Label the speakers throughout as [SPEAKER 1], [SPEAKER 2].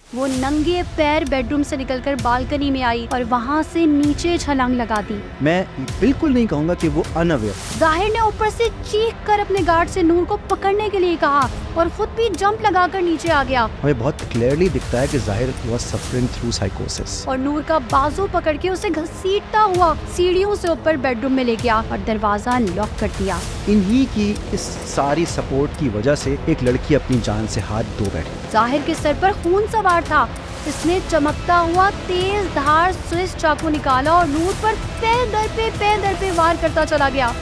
[SPEAKER 1] वो नंगे पैर बेडरूम से निकलकर बालकनी में आई और वहाँ से नीचे छलांग लगा दी।
[SPEAKER 2] मैं बिल्कुल नहीं कहूँगा कि वो अनअवेयर।
[SPEAKER 1] जाहिर ने ऊपर से चीख कर अपने गार्ड से नूर को पकड़ने के लिए कहा और खुद भी जंप लगाकर नीचे आ गया।
[SPEAKER 2] हमें बहुत क्लियरली दिखता है कि जाहिर वाज सफरिंग थ्रू साइकोसिस
[SPEAKER 1] और नूर का बाजू पकड़ के उसे घसीटता हुआ सीढ़ियों से ऊपर बेडरूम में ले गया और दरवाजा लॉक कर दिया।
[SPEAKER 2] इन्हीं की इस सारी सपोर्ट की वजह से एक लड़की अपनी जान से हाथ धो बैठी।
[SPEAKER 1] जाहिर के सर पर खून सवार था। इसने चमकता हुआ तेज धार स्विस चाकू निकाला और नूर पर पैर दर पे वार करता चला गया।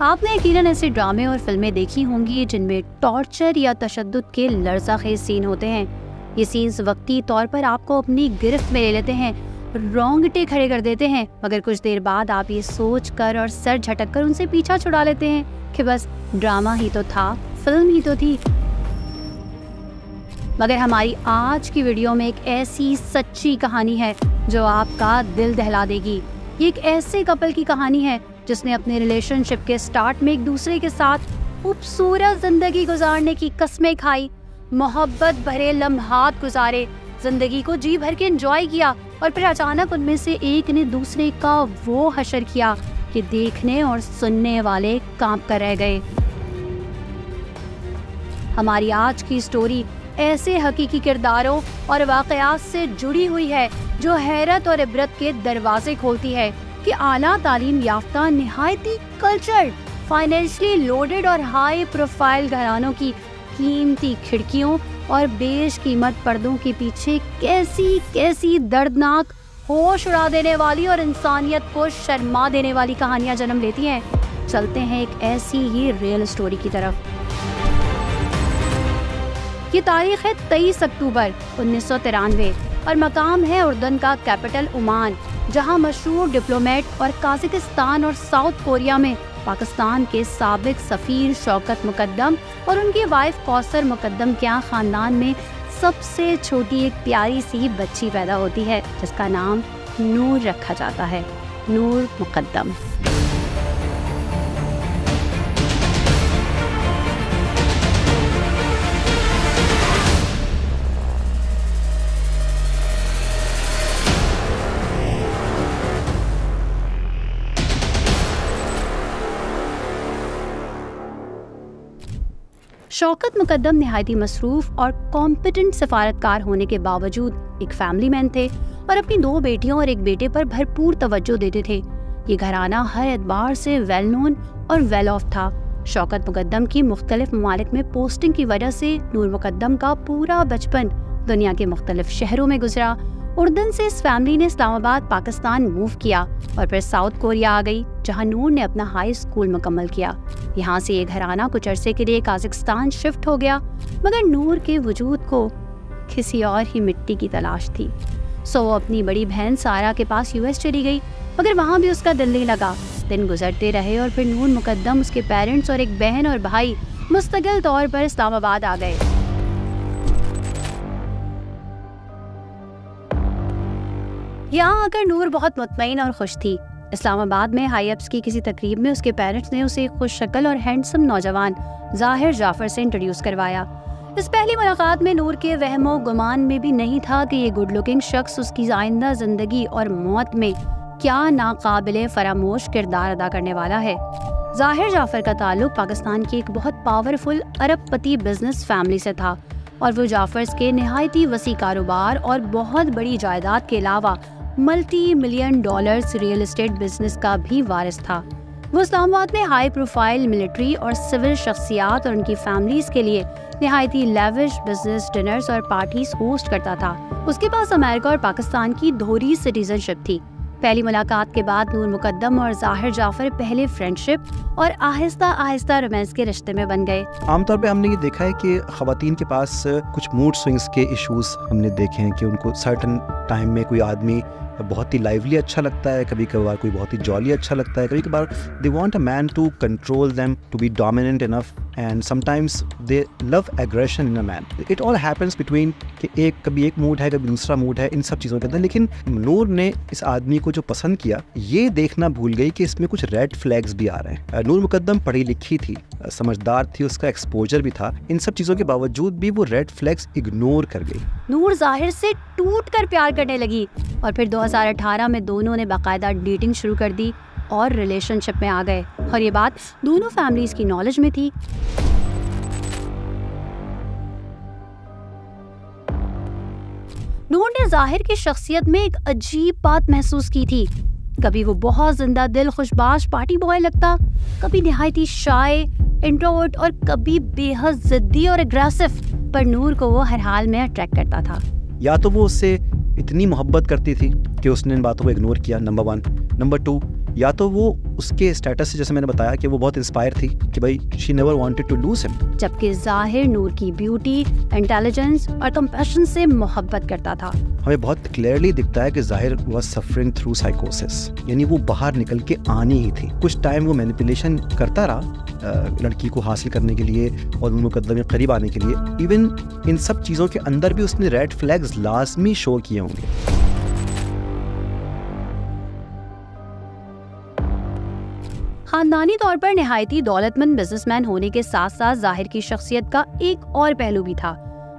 [SPEAKER 1] आपने यकीनन ऐसे ड्रामे और फिल्में देखी होंगी जिनमें टॉर्चर या तशद्दुद के लर्ज़ाखेज़ सीन होते हैं। ये सीन्स वक्ती तौर पर आपको अपनी गिरफ्त में ले लेते हैं, रोंगटे खड़े कर देते हैं, मगर कुछ देर बाद आप ये सोच कर और सर झटक कर उनसे पीछा छुड़ा लेते हैं कि बस ड्रामा ही तो था, फिल्म ही तो थी। मगर हमारी आज की वीडियो में एक ऐसी सच्ची कहानी है जो आपका दिल दहला देगी। ये एक ऐसे कपल की कहानी है जिसने अपने रिलेशनशिप के स्टार्ट में एक दूसरे के साथ खूबसूरत जिंदगी गुजारने की कस्में खाई, मोहब्बत भरे लम्हात गुजारे, जिंदगी को जी भर के एंजॉय किया और फिर अचानक उनमें से एक ने दूसरे का वो हशर किया कि देखने और सुनने वाले कांप कर रह गए। हमारी आज की स्टोरी ऐसे हकीकी किरदारों और वाकयात से जुड़ी हुई है जो हैरत और इबरत के दरवाजे खोलती है कि आला तालीम याफ्ता निहायती कल्चर्ड, फाइनेंशियली लोडेड और हाई प्रोफाइल घरानों की कीमती खिड़कियों और बेशकीमत पर्दों के पीछे कैसी कैसी दर्दनाक, होश उड़ा देने वाली और इंसानियत को शर्मा देने वाली कहानियां जन्म लेती हैं। चलते हैं एक ऐसी ही रियल स्टोरी की तरफ। ये तारीख है 23 अक्टूबर 1993 और मकाम है उर्दन का कैपिटल ओमान, जहां मशहूर डिप्लोमेट और काज़ाकिस्तान और साउथ कोरिया में पाकिस्तान के साबिक सफीर शौकत मुकद्दम और उनकी वाइफ कौसर मुकद्दम के यहाँ खानदान में सबसे छोटी एक प्यारी सी बच्ची पैदा होती है जिसका नाम नूर रखा जाता है, नूर मुकद्दम। शौकत मुकद्दम निहायती मसरूफ और कॉम्पिटेंट सफारतकार होने के बावजूद एक फैमिली मैन थे और अपनी 2 बेटियों और एक बेटे पर भरपूर तवज्जो देते थे। ये घराना हर एतबार से वेल नोन और वेल ऑफ था। शौकत मुकद्दम की मुख्तलिफ ममालिक में पोस्टिंग की वजह से नूर मुकद्दम का पूरा बचपन दुनिया के मुख्तलिफ शहरों में गुजरा। उर्दन से इस फैमिली ने इस्लामाबाद पाकिस्तान मूव किया और फिर साउथ कोरिया आ गई, जहां नूर ने अपना हाई स्कूल मुकम्मल किया। यहाँ से ये घराना कुछ अरसे के लिए काज़ाकिस्तान शिफ्ट हो गया, मगर नूर के वजूद को किसी और ही मिट्टी की तलाश थी। सो वो अपनी बड़ी बहन सारा के पास यूएस चली गई, मगर वहाँ भी उसका दिल नहीं लगा। दिन गुजरते रहे और फिर नूर मुकद्दम, उसके पेरेंट्स और एक बहन और भाई मुस्तकिल तौर पर इस्लामाबाद आ गए। यहाँ आकर नूर बहुत मुतमईन और खुश थी। इस्लामाबाद में हाई अप्स की किसी तकरीब में उसके पेरेंट्स ने उसे एक खुश शक्ल और हैंडसम नौजवान जाहिर जाफर से इंट्रोड्यूस करवाया। इस पहली मुलाकात में नूर के वहमो गुमान में भी नहीं था कि ये गुड लुकिंग शख्स उसकी आइंदा जिंदगी और मौत में क्या नाकाबिले फरामोश किरदार अदा करने वाला है। जाहिर जाफर का ताल्लुक पाकिस्तान की एक बहुत पावरफुल अरबपति बिजनेस फैमिली से था और वो जाफर्स के निहायती वसी कारोबार और बहुत बड़ी जायदाद के अलावा multi million dollars real estate business का भी वारिस था। वो इस्लामाबाद में हाई प्रोफाइल मिलिट्री और सिविल शख्सियात और उनकी फैमिलीज के लिए निहायती लेविश बिजनेस डिनर्स और पार्टीज होस्ट करता था। उसके पास अमेरिका और पाकिस्तान की दोहरी सिटीजनशिप थी। पहली मुलाकात के बाद नूर मुकद्दम और जाहिर जाफर पहले फ्रेंडशिप और आहिस्ता आहिस्ता रोमांस के रिश्ते में बन गए।
[SPEAKER 2] आमतौर पे हमने ये देखा है कि ख़वातीन के पास कुछ मूड स्विंग्स के इश्यूज हमने देखे हैं कि उनको सर्टन टाइम में कोई आदमी बहुत ही लाइवली अच्छा लगता है, कभी कभार कोई बहुत ही जॉली अच्छा लगता है, कभी कभार they want a man to control them, to be dominant enough and sometimes they love aggression in a man. It all happens between कि कभी एक मूड है, कभी दूसरा मूड है, इन सब चीज़ों के अंदर. लेकिन नूर ने इस आदमी को जो पसंद किया, ये देखना भूल गई कि इसमें कुछ रेड फ्लैग्स भी आ रहे हैं. नूर मुकद्दम पढ़ी लिखी थी, समझदार थी, उसका एक्सपोजर भी था. इन सब चीज़ों के बावजूद भी वो रेड फ्लैग्स इग्नोर कर गई.
[SPEAKER 1] नूर जाहिर से टूट कर प्यार करने लगी और फिर 2018 में दोनों ने बाकायदा डेटिंग शुरू कर दी और रिलेशनशिप में आ गए. और ये बात दोनों फैमिलीज की नॉलेज में थी. नूर ने जाहिर की शख्सियत में एक अजीब बात महसूस की थी. कभी वो बहुत जिंदा दिल खुशबाश पार्टी बॉय लगता, कभी निहायती शाय, इंट्रोवर्ट और कभी बेहद जिद्दी और एग्रेसिव. पर नूर को वो हर हाल में अट्रैक्ट करता था.
[SPEAKER 2] या तो वो उससे इतनी मोहब्बत करती थी कि उसने इन बातों को इग्नोर किया, नंबर 1. नंबर 2, या तो वो उसके स्टेटस से, जैसे मैंने बताया, कि वो बहुत इंस्पायर थी कि भाई she never wanted to lose him.
[SPEAKER 1] जबकि जाहिर नूर की ब्यूटी, इंटेलिजेंस और कंपैशन से मोहब्बत करता था.
[SPEAKER 2] हमें बहुत क्लियरली दिखता है कि जाहिर वाज सफरिंग थ्रू साइकोसिस, यानी वो बाहर निकल के आनी ही थी. कुछ टाइम वो मैनिपुलेशन करता रहा लड़की को हासिल करने के लिए और नूर मुकद्दम के करीब आने के लिए. इवन इन सब चीज़ों के अंदर भी उसने रेड फ्लैग्स लाजमी शो किए होंगे.
[SPEAKER 1] खानदानी तौर पर निहायती दौलतमंद बिजनेसमैन होने के साथ साथ जाहिर की शख्सियत का एक और पहलू भी था.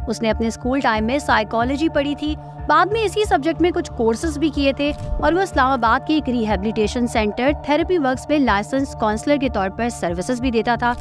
[SPEAKER 1] उसने अपने स्कूल टाइम में साइकोलॉजी पढ़ी थी, बाद में इसी सब्जेक्ट में कुछ कोर्सेज भी किए थे और वो इस्लामाबाद के एक रिहेबिलिटेशन सेंटर थेरेपी वर्क्स में लाइसेंस काउंसलर के तौर पर सर्विसेज भी देता था.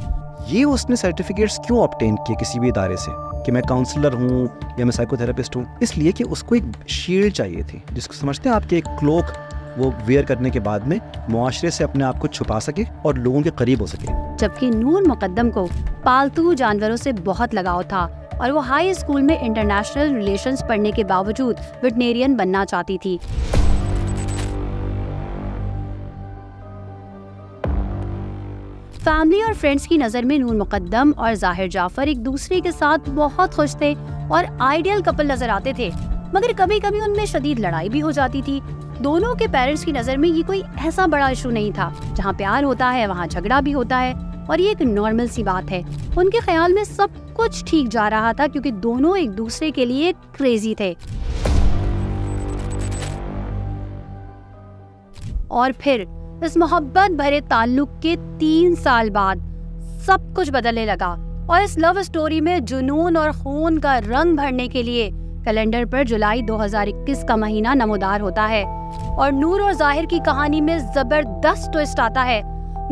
[SPEAKER 2] ये उसने सर्टिफिकेट्स क्यों ऑब्टेन किए किसी भी इदारे से कि मैं काउंसलर हूँ या मैं साइकोथेरेपिस्ट हूँ? इसलिए कि उसको एक शील्ड चाहिए थी, जिसको समझते हैं आपके एक क्लोक, वो वेयर करने के बाद में मुआशरे से अपने आप को छुपा सके और लोगों के करीब हो सके.
[SPEAKER 1] जबकि नूर मुकद्दम को पालतू जानवरों से बहुत लगाव था और वो हाई स्कूल में इंटरनेशनल रिलेशंस पढ़ने के बावजूद वेटनेरियन बनना चाहती थी. फैमिली और फ्रेंड्स की नज़र में नूर मुकद्दम और जाहिर जाफर एक दूसरे के साथ बहुत खुश थे और आइडियल कपल नजर आते थे. मगर कभी कभी उनमें शदीद लड़ाई भी हो जाती थी. दोनों के पेरेंट्स की नज़र में ये कोई ऐसा बड़ा इशू नहीं था. जहाँ प्यार होता है वहाँ झगड़ा भी होता है और ये एक नॉर्मल सी बात है. उनके ख्याल में सब कुछ ठीक जा रहा था क्योंकि दोनों एक दूसरे के लिए क्रेजी थे. और फिर इस मोहब्बत भरे ताल्लुक के 3 साल बाद सब कुछ बदलने लगा और इस लव स्टोरी में जुनून और खून का रंग भरने के लिए कैलेंडर पर जुलाई 2021 का महीना नमोदार होता है और नूर और जाहिर की कहानी में जबरदस्त ट्विस्ट आता है.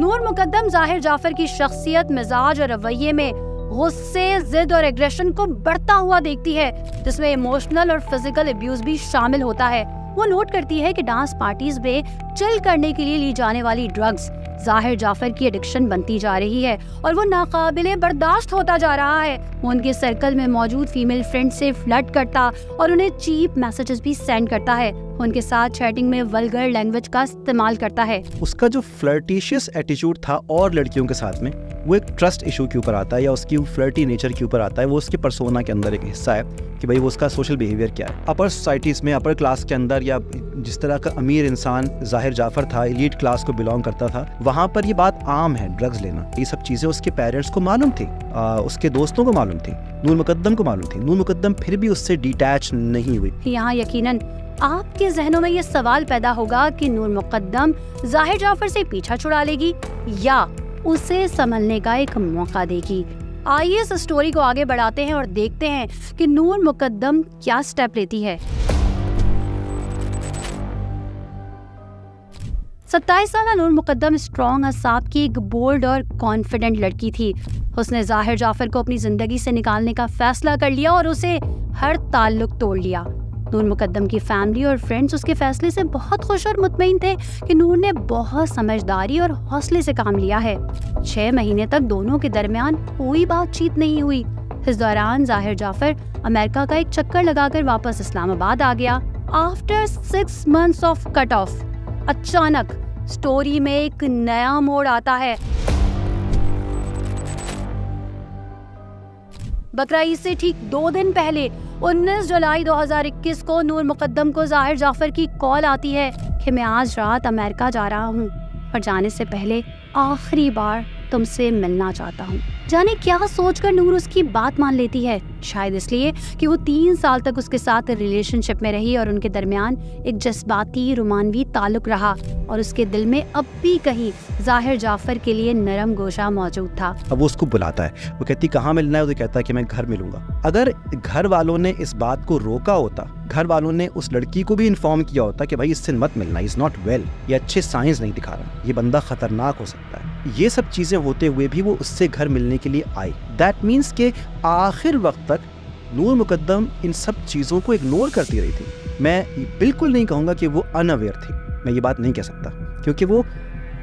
[SPEAKER 1] नूर मुकद्दम जाहिर जाफर की शख्सियत, मिजाज और रवैये में गुस्से, जिद और एग्रेशन को बढ़ता हुआ देखती है, जिसमें इमोशनल और फिजिकल अब्यूज भी शामिल होता है. वो नोट करती है कि डांस पार्टीज में चिल करने के लिए ली जाने वाली ड्रग्स जाहिर जाफर की एडिक्शन बनती जा रही है और वो नाकाबिले बर्दाश्त होता जा रहा है. वो उनके सर्कल में मौजूद फीमेल फ्रेंड से फ्लर्ट करता और उन्हें चीप मैसेजेस भी सेंड करता है. उनके साथ चैटिंग में वल्गर लैंग्वेज का इस्तेमाल करता है.
[SPEAKER 2] उसका जो फ्लर्टिशियस एटीट्यूड था और लड़कियों के साथ में, वो एक ट्रस्ट इशू के ऊपर आता है या उसकी फ्लर्टी नेचर के ऊपर आता है. वो उसके पर्सोना के अंदर एक हिस्सा है कि भाई वो उसका सोशल बिहेवियर क्या है. अपर सोसाइटीज़ में, अपर क्लास के अंदर, या जिस तरह का अमीर इंसान जाहिर जाफर था, एलीट क्लास को बिलोंग करता था, वहाँ पर ये बात आम है ड्रग्स लेना. ये सब चीज़ें उसके पेरेंट्स को मालूम थी, उसके दोस्तों को मालूम थी, नूर मुकद्दम को मालूम थी. नूर मुकद्दम फिर भी उससे डिटैच नहीं हुई.
[SPEAKER 1] यहाँ यकीनन आपके जहनों में ये सवाल पैदा होगा कि नूर मुकद्दम जाहिर जाफर से पीछा छुड़ा लेगी या उसे संभलने का एक मौका देगी. आइए इस स्टोरी को आगे बढ़ाते हैं और देखते हैं कि नूर मुकद्दम क्या स्टेप लेती है. 27 साल नूर मुकद्दम स्ट्रॉन्ग असाब की एक बोल्ड और कॉन्फिडेंट लड़की थी. उसने जाहिर जाफर को अपनी जिंदगी से निकालने का फैसला कर लिया और उसे हर ताल्लुक तोड़ लिया. नूर मुकद्दम की फैमिली और फ्रेंड्स उसके फैसले से बहुत खुश और मुतमईन थे कि नूर ने बहुत समझदारी और हौसले से काम लिया है. 6 महीने तक दोनों के दरमियान कोई बातचीत नहीं हुई. इस दौरान जाहिर जाफर अमेरिका का एक चक्कर लगाकर वापस इस्लामाबाद आ गया. After 6 months of cut off, अचानक स्टोरी में एक नया मोड़ आता है. बकरा ईद से ठीक 2 दिन पहले 19 जुलाई 2021 को नूर मुकद्दम को जाहिर जाफर की कॉल आती है कि मैं आज रात अमेरिका जा रहा हूँ और जाने से पहले आखिरी बार तुमसे मिलना चाहता हूँ. जाने क्या सोचकर नूर उसकी बात मान लेती है। शायद इसलिए कि वो 3 साल तक उसके साथ रिलेशनशिप में रही और उनके दरमियान एक जज्बाती रोमानवी ताल्लुक रहा और उसके दिल में अब भी कहीं जाहिर जाफर के लिए नरम गोशा मौजूद था।
[SPEAKER 2] अब वो उसको बुलाता है, वो कहती कहाँ मिलना है, तो कहता है कि मैं घर मिलूंगा। अगर घर वालों ने इस बात को रोका होता, घर वालों ने उस लड़की को भी इन्फॉर्म किया होता कि भाई इससे मत मिलना, इज नॉट वेल, ये अच्छे साइंस नहीं दिखा रहा, ये बंदा खतरनाक हो सकता है, ये सब चीजें होते हुए भी वो उससे घर मिलने के लिए आई। दैट मीन्स के आखिर वक्त तक नूर मुकद्दम इन सब चीज़ों को इग्नोर करती रही थी। मैं बिल्कुल नहीं कहूँगा कि वो अनअवेयर थी, मैं ये बात नहीं कह सकता, क्योंकि वो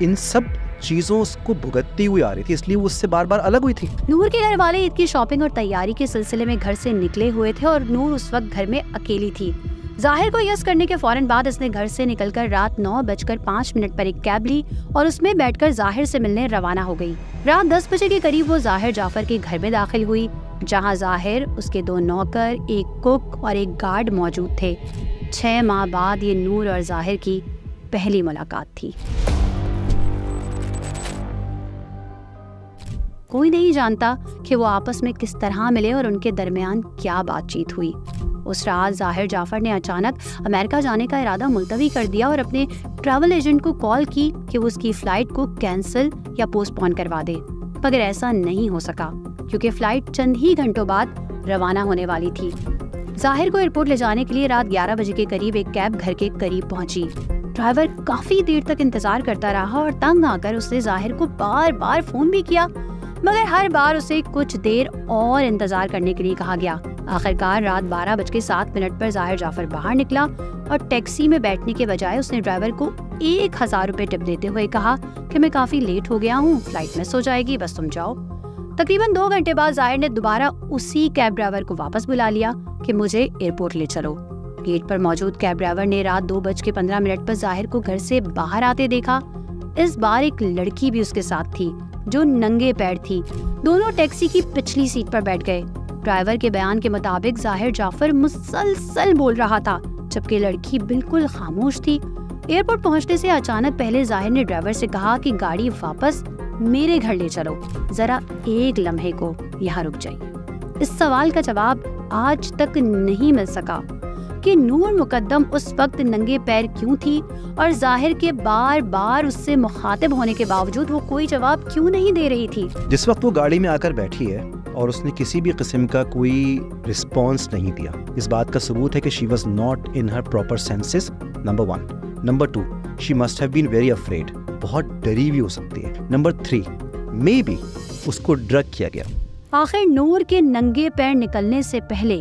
[SPEAKER 2] इन सब चीज़ों को भुगतती हुई आ रही थी, इसलिए वो उससे बार बार अलग हुई थी।
[SPEAKER 1] नूर के घर वाले ईद की शॉपिंग और तैयारी के सिलसिले में घर से निकले हुए थे और नूर उस वक्त घर में अकेली थी। जाहिर को यस करने के फौरन बाद इसने घर से निकलकर रात 9:05 पर एक कैब ली और उसमें बैठकर जाहिर से मिलने रवाना हो गई। रात 10 बजे के करीब वो जाहिर जाफर के घर में दाखिल हुई, जहां जाहिर, उसके 2 नौकर, एक कुक और एक गार्ड मौजूद थे। 6 माह बाद ये नूर और जाहिर की पहली मुलाकात थी। कोई नहीं जानता कि वो आपस में किस तरह मिले और उनके दरमियान क्या बातचीत हुई। उस रात जाहिर जाफर ने अचानक अमेरिका जाने का इरादा मुलतवी कर दिया और अपने ट्रैवल एजेंट को कॉल की कि वो उसकी फ्लाइट को कैंसिल या पोस्टपोन करवा दे, मगर ऐसा नहीं हो सका क्योंकि फ्लाइट चंद ही घंटों बाद रवाना होने वाली थी। जाहिर को एयरपोर्ट ले जाने के लिए रात 11 बजे के करीब एक कैब घर के करीब पहुंची। ड्राइवर काफी देर तक इंतजार करता रहा और तंग आकर उसने जाहिर को बार बार फोन भी किया, मगर हर बार उसे कुछ देर और इंतजार करने के लिए कहा गया। आखिरकार रात 12:07 पर जाहिर जाफर बाहर निकला और टैक्सी में बैठने के बजाय उसने ड्राइवर को 1000 रुपए टिप देते हुए कहा कि मैं काफी लेट हो गया हूँ, फ्लाइट मिस हो जाएगी, बस तुम जाओ। तकरीबन 2 घंटे बाद जाहिर ने दोबारा उसी कैब ड्राइवर को वापस बुला लिया कि मुझे एयरपोर्ट ले चलो। गेट पर मौजूद कैब ड्राइवर ने रात 2:15 पर जाहिर को घर से बाहर आते देखा। इस बार एक लड़की भी उसके साथ थी जो नंगे पैर थी। दोनों टैक्सी की पिछली सीट पर बैठ गए। ड्राइवर के बयान के मुताबिक जाहिर जाफर मुसलसल बोल रहा था, जबकि लड़की बिल्कुल खामोश थी। एयरपोर्ट पहुंचने से अचानक पहले जाहिर ने ड्राइवर से कहा कि गाड़ी वापस मेरे घर ले चलो, जरा एक लम्हे को यहाँ रुक जाइए। इस सवाल का जवाब आज तक नहीं मिल सका कि नूर मुकद्दम उस वक्त नंगे पैर क्यों थी और जाहिर के बार बार उससे मुखातिब होने के बावजूद वो कोई जवाब क्यों नहीं दे रही थी।
[SPEAKER 2] जिस वक्त वो गाड़ी में आकर बैठी है और उसने किसी भी किस्म का कोई रिस्पॉन्स नहीं दिया, इस बात का सबूत है कि she was not in her proper senses, number 1। Number 2, she must have been very afraid, बहुत डरी भी हो सकती है। नंबर 3, मे बी उसको ड्रग किया गया।
[SPEAKER 1] आखिर नूर के नंगे पैर निकलने से पहले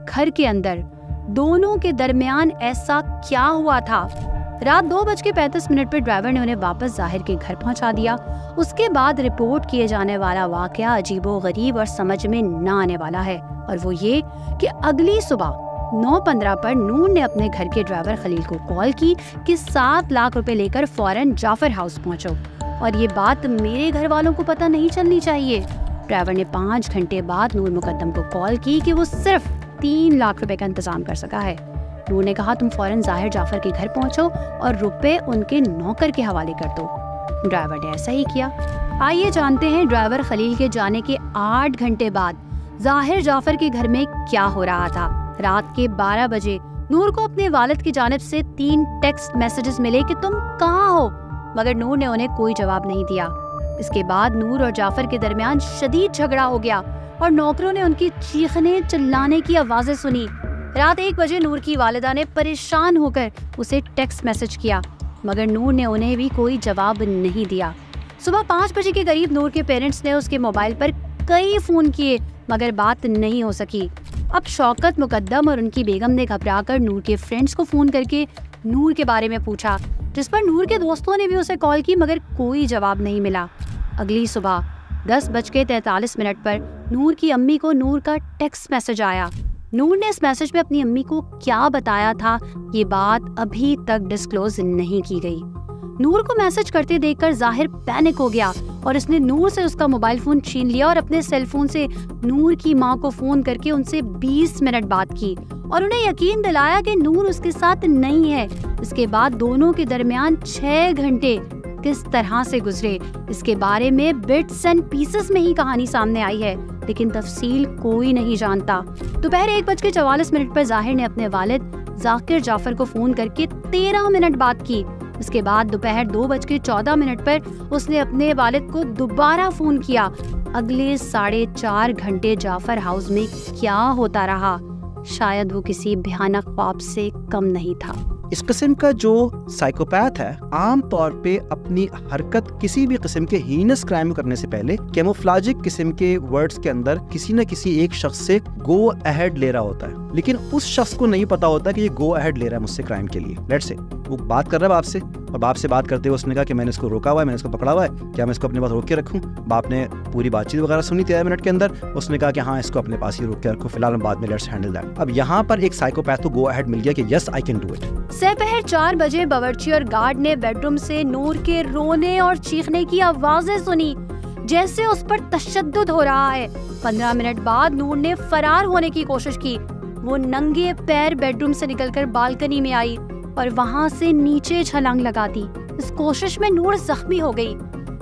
[SPEAKER 1] घर के अंदर दोनों के दरमियान ऐसा क्या हुआ था? रात 2:35 पर ड्राइवर ने उन्हें वापस जाहिर के घर पहुंचा दिया। उसके बाद रिपोर्ट किए जाने वाला वाकया अजीबोगरीब और समझ में न आने वाला है, और वो ये कि अगली सुबह 9:15 पर नूर ने अपने घर के ड्राइवर खलील को कॉल की कि 7 लाख रुपए लेकर फौरन जाफर हाउस पहुंचो, और ये बात मेरे घर वालों को पता नहीं चलनी चाहिए। ड्राइवर ने 5 घंटे बाद नूर मुकद्दम को कॉल की कि वो सिर्फ 3 लाख रुपए का इंतजाम कर सका है। नूर ने कहा तुम फौरन जाहिर जाफर के घर पहुंचो और रुपए उनके नौकर के हवाले कर दो। ड्राइवर ने ऐसा ही किया। आइए जानते हैं ड्राइवर खलील के जाने के 8 घंटे बाद जाहिर जाफर के घर में क्या हो रहा था। रात के 12 बजे नूर को अपने वालिद की जानिब से 3 टेक्स्ट मैसेजेस मिले कि तुम कहाँ हो, मगर नूर ने उन्हें कोई जवाब नहीं दिया। इसके बाद नूर और जाफर के दरमियान शदीद झगड़ा हो गया और नौकरों ने उनकी चीखने चिल्लाने की आवाजें सुनी। रात 1 बजे नूर की वालिदा ने परेशान होकर उसे टेक्स्ट मैसेज किया, मगर नूर ने उन्हें भी कोई जवाब नहीं दिया। सुबह 5 बजे के करीब नूर के पेरेंट्स ने उसके मोबाइल पर कई फोन किए, मगर बात नहीं हो सकी। अब शौकत मुकद्दम और उनकी बेगम ने घबराकर नूर के फ्रेंड्स को फोन करके नूर के बारे में पूछा, जिस पर नूर के दोस्तों ने भी उसे कॉल की, मगर कोई जवाब नहीं मिला। अगली सुबह 10:43 पर नूर की अम्मी को नूर का टेक्स्ट मैसेज आया। नूर ने इस मैसेज में अपनी अम्मी को क्या बताया था, ये बात अभी तक डिस्क्लोज नहीं की गई। नूर को मैसेज करते देखकर जाहिर पैनिक हो गया और उसने नूर से उसका मोबाइल फोन छीन लिया और अपने सेल फोन से नूर की माँ को फोन करके उनसे 20 मिनट बात की और उन्हें यकीन दिलाया कि नूर उसके साथ नहीं है। इसके बाद दोनों के दरमियान 6 घंटे किस तरह से गुजरे, इसके बारे में बिट्स एंड पीसेस में ही कहानी सामने आई है, लेकिन तफसील कोई नहीं जानता। दोपहर 1:44 पर जाहिर ने अपने वालिद जाकिर जाफर को फोन करके 13 मिनट बात की। उसके बाद दोपहर 2:14 पर उसने अपने वालिद को दोबारा फोन किया। अगले 4.5 घंटे जाफर हाउस में क्या होता रहा, शायद वो किसी भयानक ख्वाब से कम नहीं था।
[SPEAKER 2] इस किस्म का जो साइकोपैथ है आम तौर पे अपनी हरकत किसी भी किस्म के हीनस क्राइम करने से पहले कैमोफ्लाजिक किस्म के वर्ड्स के अंदर किसी न किसी एक शख्स से गो अहेड ले रहा होता है, लेकिन उस शख्स को नहीं पता होता कि ये गो अहेड ले रहा है मुझसे क्राइम के लिए। लेट्स से वो बात कर रहा है बाप से, और बाप से बात करते हुए उसने कहा कि मैंने इसको रोका हुआ है, मैंने इसको पकड़ा हुआ है, क्या मैं इसको अपने पास रोक के रखूं? बाप ने पूरी बातचीत वगैरह सुनी 13 मिनट के अंदर, उसने कहा कि हाँ इसको अपने पास ही रोक के रखो, फिलहाल बाद में लेट्स हैंडल दैट। अब यहाँ पर एक साइकोपैथ को गो अहेड मिल गया कि yes I can do it.
[SPEAKER 1] दोपहर 4 बजे बावर्ची और गार्ड ने बेडरूम से नूर के रोने और चीखने की आवाजें सुनी, जैसे उस पर तशद्दुद हो रहा है। 15 मिनट बाद नूर ने फरार होने की कोशिश की। वो नंगे पैर बेडरूम से निकलकर बालकनी में आई और वहाँ से नीचे छलांग लगा दी। इस कोशिश में नूर जख्मी हो गई।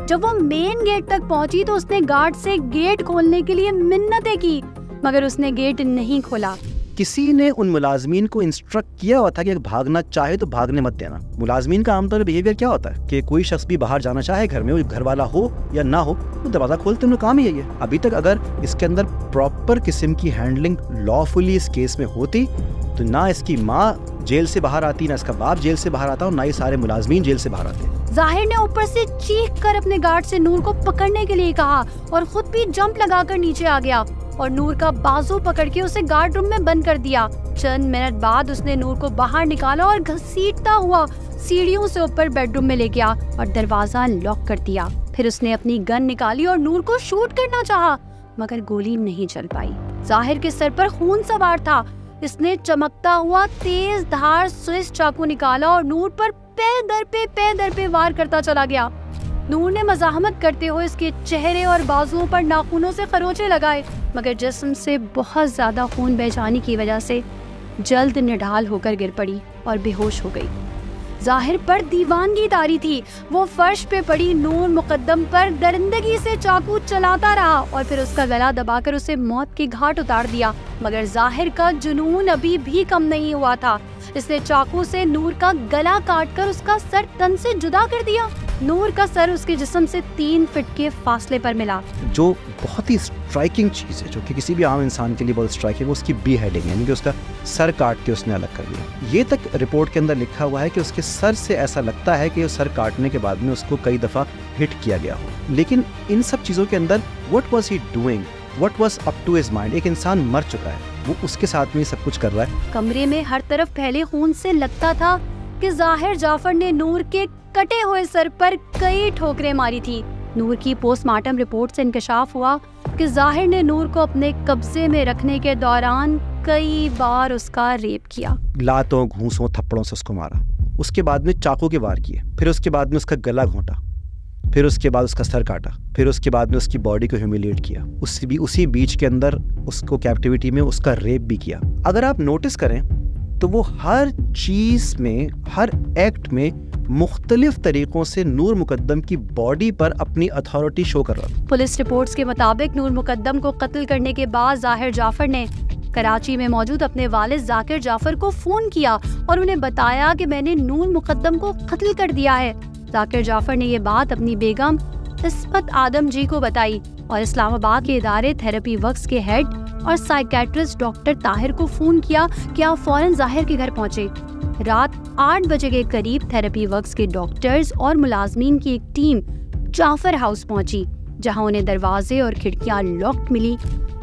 [SPEAKER 1] जब वो मेन गेट तक पहुंची तो उसने गार्ड से गेट खोलने के लिए मिन्नतें की, मगर उसने गेट नहीं खोला।
[SPEAKER 2] किसी ने उन मुलाजमीन को इंस्ट्रक्ट किया हुआ था कि भागना चाहे तो भागने मत देना। मुलाजमीन का आमतौर पर बिहेवियर क्या होता है कि कोई शख्स भी बाहर जाना चाहे घर में, वो घर वाला हो या ना हो, तो दरवाजा खोलते उनका काम ही यही है। अभी तक अगर इसके अंदर प्रॉपर किस्म की हैंडलिंग लॉफुली इस केस में होती तो ना इसकी माँ जेल से बाहर आती, ना इसका बाप जेल से बाहर आता और ना ये सारे मुलाजमीन जेल से बाहर आते।
[SPEAKER 1] जाहिर ने ऊपर से चीख कर अपने गार्ड से नूर को पकड़ने के लिए कहा और खुद भी जंप लगाकर नीचे आ गया और नूर का बाजू पकड़ के उसे गार्ड रूम में बंद कर दिया। चंद मिनट बाद उसने नूर को बाहर निकाला और घसीटता हुआ सीढ़ियों से ऊपर बेडरूम में ले गया और दरवाजा लॉक कर दिया। फिर उसने अपनी गन निकाली और नूर को शूट करना चाहा, मगर गोली नहीं चल पाई। जाहिर के सर पर खून सवार था। इसने चमकता हुआ तेज धार स्विस चाकू निकाला और नूर पर पैर दर पे वार करता चला गया। नूर ने मज़ाहमत करते हुए इसके चेहरे और बाजुओं पर नाखूनों से खरोंचे लगाए, मगर जिस्म से बहुत ज्यादा खून बह जाने की वजह से जल्द निढाल होकर गिर पड़ी और बेहोश हो गई। जाहिर पर दीवानगी तारी थी। वो फर्श पे पड़ी नूर मुकद्दम पर दरिंदगी से चाकू चलाता रहा और फिर उसका गला दबाकर उसे मौत के घाट उतार दिया, मगर जाहिर का जुनून अभी भी कम नहीं हुआ था। इसने चाकू से नूर का गला काटकर उसका सर तन से जुदा कर दिया। नूर का सर उसके जिस्म से 3 फीट के फासले पर मिला।
[SPEAKER 2] जो बहुत ही स्ट्राइकिंग चीज़ है, जो कि किसी भी आम इंसान के लिए बहुत स्ट्राइकिंग है, उसकी बी हेडिंग, यानी कि उसका सर काट के उसने अलग कर दिया। ये तक रिपोर्ट के अंदर लिखा हुआ है कि उसके सर से ऐसा लगता है कि सर काटने के बाद में उसको कई दफ़ा हिट किया गया हो। लेकिन इन सब चीज़ों के अंदर what was he doing, what was up to his mind? एक इंसान मर चुका है, वो उसके साथ में सब कुछ कर रहा है।
[SPEAKER 1] कमरे में हर तरफ फैले खून से लगता था कि जाहिर जाफर ने नूर के कटे हुए सर पर कई ठोकरें मारी थी। नूर की पोस्टमार्टम रिपोर्ट से इंकशाफ हुआ कि जाहिर ने नूर को अपने कब्जे में रखने के दौरान कई बार उसका रेप किया।
[SPEAKER 2] लातों, घूंसों, थप्पड़ों से उसको मारा, उसके बाद में चाकू के वार किए, फिर उसके बाद में उसका गला घोंटा, फिर उसके बाद उसका सर काटा, फिर उसके बाद में उसकी बॉडी को ह्यूमिलिएट किया। उसी बीच के अंदर उसको कैप्टिविटी में उसका रेप भी किया। अगर आप नोटिस करें तो वो हर चीज में, हर एक्ट में मुख्तलिफ तरीकों से नूर मुकद्दम की बॉडी पर अपनी अथॉरिटी शो कर रहा था।
[SPEAKER 1] पुलिस रिपोर्ट्स के मुताबिक नूर मुकद्दम को कत्ल करने के बाद जाहिर जाफर ने कराची में मौजूद अपने वालिद जाकिर जाफर को फोन किया और उन्हें बताया कि मैंने नूर मुकद्दम को कत्ल कर दिया है। जाकिर जाफर ने ये बात अपनी बेगम इस्मत आदम जी को बताई और इस्लामाबाद के इदारे थेरेपी वर्क्स के हेड और साइकेट्रिस्ट डॉक्टर ताहिर को फोन किया कि आप फौरन जाहिर के घर पहुंचे। रात 8 बजे के करीब थेरेपी वर्क्स के डॉक्टर्स और मुलाजमीन की एक टीम जाफर हाउस पहुंची, जहां उन्हें दरवाजे और खिड़कियां लॉक्ड मिली।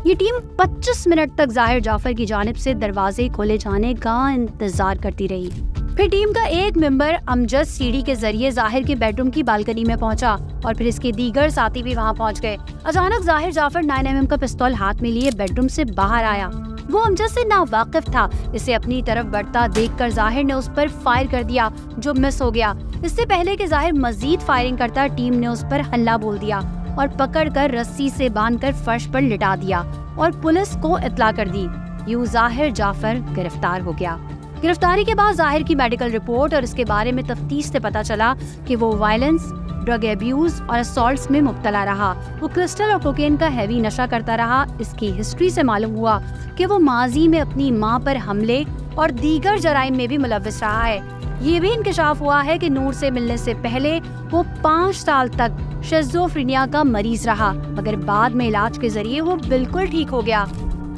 [SPEAKER 1] ये टीम 25 मिनट तक जाहिर जाफर की जानिब से दरवाजे खोले जाने का इंतजार करती रही। फिर टीम का एक मेंबर अमजद सीढ़ी के जरिए जाहिर के बेडरूम की बालकनी में पहुंचा और फिर इसके दीगर साथी भी वहां पहुंच गए। अचानक जाहिर जाफर 9mm का पिस्तौल हाथ में लिए बेडरूम से बाहर आया। वो अमजद से नावाकिफ था। इसे अपनी तरफ बढ़ता देखकर जाहिर ने उस पर फायर कर दिया, जो मिस हो गया। इससे पहले कि जाहिर मजीद फायरिंग करता, टीम ने उस पर हल्ला बोल दिया और पकड़कर रस्सी से बांधकर फर्श पर लिटा दिया और पुलिस को इत्तला कर दी। यूं जाहिर जाफर गिरफ्तार हो गया। गिरफ्तारी के बाद जाहिर की मेडिकल रिपोर्ट और इसके बारे में तफ्तीश से पता चला कि वो वायलेंस, ड्रग एब्यूज और असॉल्ट्स में मुब्तला रहा। वो क्रिस्टल और कोकेन का हैवी नशा करता रहा। इसकी हिस्ट्री से मालूम हुआ कि वो माजी में अपनी मां पर हमले और दीगर जराइम में भी मुलव्विस रहा है। ये भी इंकशाफ हुआ है कि नूर से मिलने से पहले वो 5 साल तक शिज़ोफ्रेनिया का मरीज रहा, मगर बाद में इलाज के जरिए वो बिल्कुल ठीक हो गया।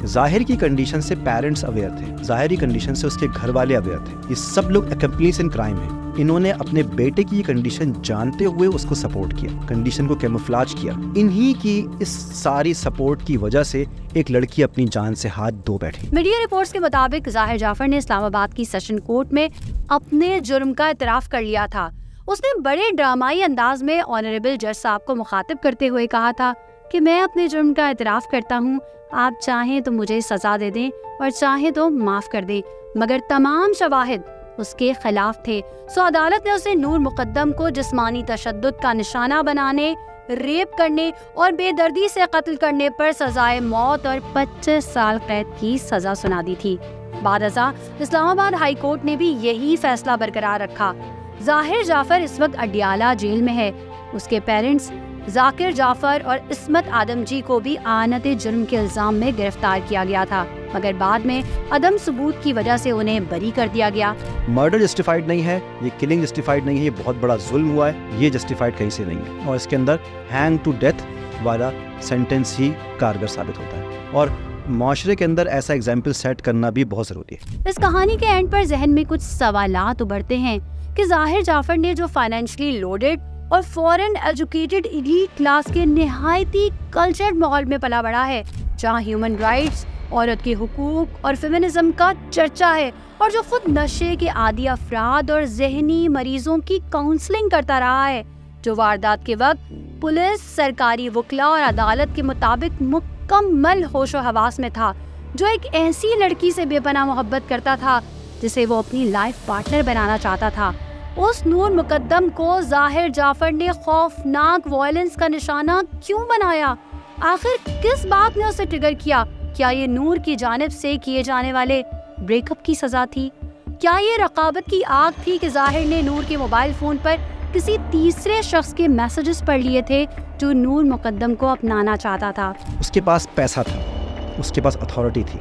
[SPEAKER 2] जाहिर की कंडीशन से पेरेंट्स अवेयर थे, जाहिरी कंडीशन से उसके घर वाले अवेयर थे। ये सब लोग एक्म्प्लिस इन क्राइम है। इन्होंने अपने बेटे की ये कंडीशन जानते हुए उसको सपोर्ट किया, कंडीशन को कैमोफ्लेज किया। इन्हीं की इस सारी सपोर्ट की वजह से एक लड़की अपनी जान से हाथ धो बैठी।
[SPEAKER 1] मीडिया रिपोर्ट्स के मुताबिक जाहिर जाफर ने इस्लामाबाद की सेशन कोर्ट में अपने जुर्म का इतराफ कर लिया था। उसने बड़े ड्रामाई अंदाज में ऑनरेबल जज साहब को मुखातिब करते हुए कहा था कि मैं अपने जुर्म का इतराफ करता हूँ, आप चाहें तो मुझे सजा दे दें और चाहें तो माफ कर दें, मगर तमाम शवाहिद उसके खिलाफ थे। सो अदालत ने उसे नूर मुकद्दम को जिस्मानी तशद्दुद का निशाना बनाने, रेप करने और बेदर्दी से कत्ल करने पर सजाए मौत और 25 साल कैद की सजा सुना दी थी। बादअज़ा इस्लामाबाद हाई कोर्ट ने भी यही फैसला बरकरार रखा। जाहिर जाफर इस वक्त अडियाला जेल में है। उसके पेरेंट्स जाकिर जाफर और इस्मत आदमजी को भी आनत जुर्म के इल्जाम में गिरफ्तार किया गया था, मगर बाद में अदम सबूत की वजह से उन्हें बरी कर दिया गया।
[SPEAKER 2] मर्डर जस्टिफाइड नहीं है, ये किलिंग जस्टिफाइड नहीं है, ये बहुत बड़ा जुल्म हुआ है, ये जस्टिफाइड कहीं से नहीं है। और इसके अंदर हैंग टू डेथ वाला सेंटेंस ही कारगर साबित होता है और माशरे के अंदर ऐसा एग्जाम्पल सेट करना भी बहुत जरूरी है।
[SPEAKER 1] इस कहानी के एंड पर जहन में कुछ सवालात उभरते हैं कि जाहिर जाफर ने जो फाइनेंशियली लोडेड और फॉरेन एजुकेटेड एलीट क्लास के निहायती कल्चर्ड माहौल में पला बड़ा है, जहाँ ह्यूमन राइट्स, औरत के हुकूक और फेमिनिज्म का चर्चा है, और जो खुद नशे के आदी अफराद और जहनी मरीजों की काउंसलिंग करता रहा है, जो वारदात के वक्त पुलिस, सरकारी वकला और अदालत के मुताबिक मुकम्मल होशो हवास में था, जो एक ऐसी लड़की से बेपनाह मोहब्बत करता था जिसे वो अपनी लाइफ पार्टनर बनाना चाहता था। उस नूर मुकद्दम को जाहिर जाफर ने खौफनाक वायलेंस का निशाना क्यों बनाया? आखिर किस बात ने उसे ट्रिगर किया? क्या ये नूर की जानिब से किए जाने वाले ब्रेकअप की सजा थी? क्या ये रकाबत की आग थी कि जाहिर ने नूर के मोबाइल फोन पर किसी तीसरे शख्स के मैसेजेस पढ़ लिए थे जो नूर मुकद्दम को अपनाना चाहता था?
[SPEAKER 2] उसके पास पैसा था, उसके पास अथॉरिटी थी,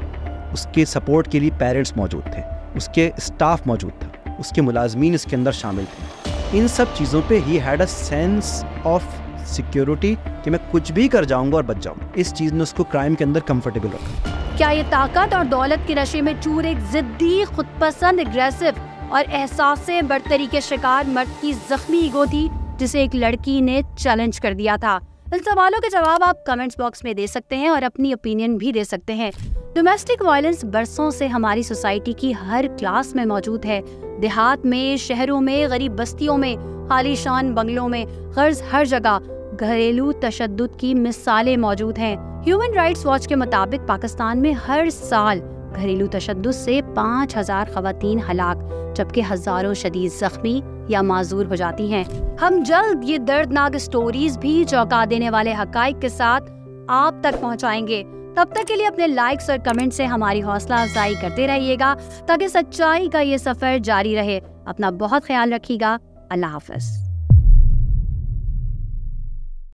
[SPEAKER 2] उसके सपोर्ट के लिए पेरेंट्स मौजूद थे, उसके स्टाफ मौजूद था, उसके मुलाजमीन इसके अंदर शामिल थे। इन सब चीज़ों पे he had a sense of security कि मैं कुछ भी कर जाऊंगा और बच जाऊंगा। इस चीज़ ने उसको क्राइम के अंदर कंफर्टेबल रखा।
[SPEAKER 1] क्या ये ताकत और दौलत के नशे में चूर एक जिद्दी, खुदपसंद, एग्रेसिव और एहसास से बर्तरी के शिकार मर्द की जख्मी ईगो थी जिसे एक लड़की ने चैलेंज कर दिया था? इन सवालों के जवाब आप कमेंट्स बॉक्स में दे सकते हैं और अपनी ओपिनियन भी दे सकते हैं। डोमेस्टिक वायलेंस बरसों से हमारी सोसाइटी की हर क्लास में मौजूद है। देहात में, शहरों में, गरीब बस्तियों में, आलीशान बंगलों में, गर्ज हर जगह घरेलू तशद्दुद की मिसालें मौजूद हैं। ह्यूमन राइट्स वॉच के मुताबिक पाकिस्तान में हर साल घरेलू तशद्दुद से 5000 खवातीन हलाक, जबकि हजारों शदीद जख्मी या माजूर हो जाती हैं। हम जल्द ये दर्दनाक स्टोरीज भी चौंका देने वाले हकाइक के साथ आप तक पहुंचाएंगे। तब तक के लिए अपने लाइक्स और कमेंट से हमारी हौसला अफजाई करते रहिएगा ताकि सच्चाई का ये सफर जारी रहे। अपना बहुत ख्याल रखिएगा। अल्लाह हाफ़िज़।